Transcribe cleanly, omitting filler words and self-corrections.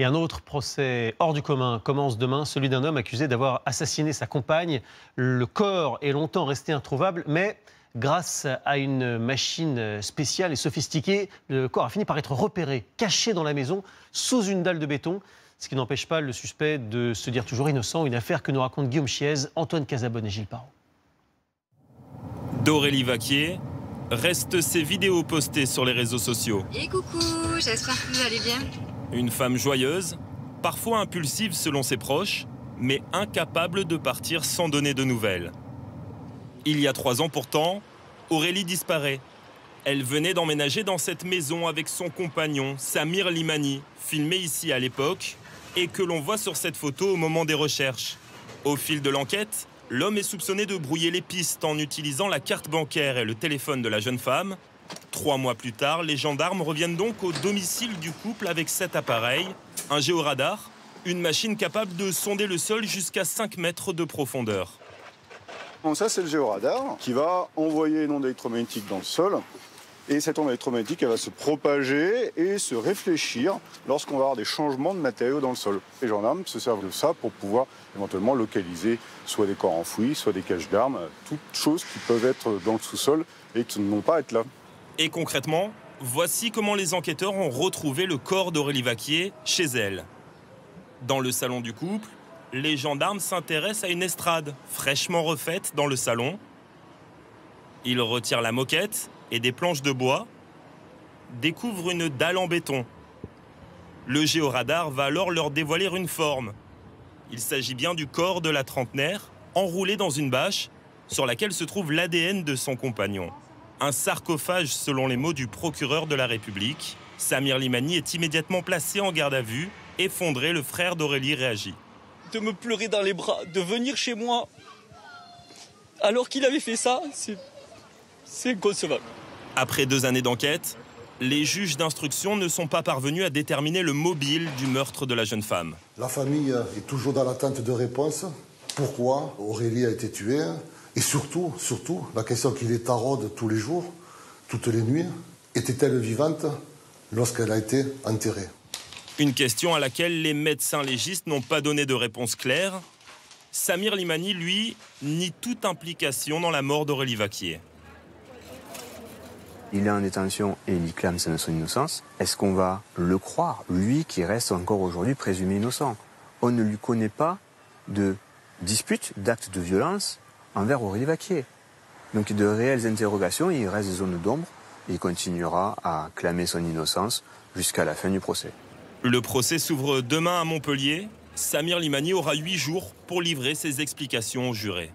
Et un autre procès hors du commun commence demain, celui d'un homme accusé d'avoir assassiné sa compagne. Le corps est longtemps resté introuvable, mais grâce à une machine spéciale et sophistiquée, le corps a fini par être repéré, caché dans la maison, sous une dalle de béton. Ce qui n'empêche pas le suspect de se dire toujours innocent. Une affaire que nous racontent Guillaume Chiez, Antoine Casabonne et Gilles Parot. D'Aurélie Vaquier restent ces vidéos postées sur les réseaux sociaux. Et coucou, j'espère que vous allez bien. Une femme joyeuse, parfois impulsive selon ses proches, mais incapable de partir sans donner de nouvelles. Il y a 3 ans pourtant, Aurélie disparaît. Elle venait d'emménager dans cette maison avec son compagnon, Samir Limani, filmé ici à l'époque, et que l'on voit sur cette photo au moment des recherches. Au fil de l'enquête, l'homme est soupçonné de brouiller les pistes en utilisant la carte bancaire et le téléphone de la jeune femme. 3 mois plus tard, les gendarmes reviennent donc au domicile du couple avec cet appareil, un géoradar, une machine capable de sonder le sol jusqu'à 5 mètres de profondeur. Bon, ça, c'est le géoradar qui va envoyer une onde électromagnétique dans le sol. Et cette onde électromagnétique, elle va se propager et se réfléchir lorsqu'on va avoir des changements de matériaux dans le sol. Les gendarmes se servent de ça pour pouvoir éventuellement localiser soit des corps enfouis, soit des caches d'armes, toutes choses qui peuvent être dans le sous-sol et qui n'ont pas à être là. Et concrètement, voici comment les enquêteurs ont retrouvé le corps d'Aurélie Vaquier chez elle. Dans le salon du couple, les gendarmes s'intéressent à une estrade fraîchement refaite dans le salon. Ils retirent la moquette et des planches de bois, découvrent une dalle en béton. Le géoradar va alors leur dévoiler une forme. Il s'agit bien du corps de la trentenaire, enroulé dans une bâche, sur laquelle se trouve l'ADN de son compagnon. Un sarcophage selon les mots du procureur de la République. Samir Limani est immédiatement placé en garde à vue. Effondré, le frère d'Aurélie réagit. De me pleurer dans les bras, de venir chez moi, alors qu'il avait fait ça, c'est inconcevable. Après 2 années d'enquête, les juges d'instruction ne sont pas parvenus à déterminer le mobile du meurtre de la jeune femme. La famille est toujours dans l'attente de réponses. Pourquoi Aurélie a été tuée? Et surtout, la question qui les taraude tous les jours, toutes les nuits, était-elle vivante lorsqu'elle a été enterrée? Une question à laquelle les médecins légistes n'ont pas donné de réponse claire. Samir Limani, lui, nie toute implication dans la mort d'Aurélie Vaquier. Il est en détention et il clame son innocence. Est-ce qu'on va le croire, lui qui reste encore aujourd'hui présumé innocent? On ne lui connaît pas de dispute, d'actes de violence envers Aurélie Vaquier. Donc de réelles interrogations, il reste des zones d'ombre et il continuera à clamer son innocence jusqu'à la fin du procès. Le procès s'ouvre demain à Montpellier. Samir Limani aura 8 jours pour livrer ses explications aux jurés.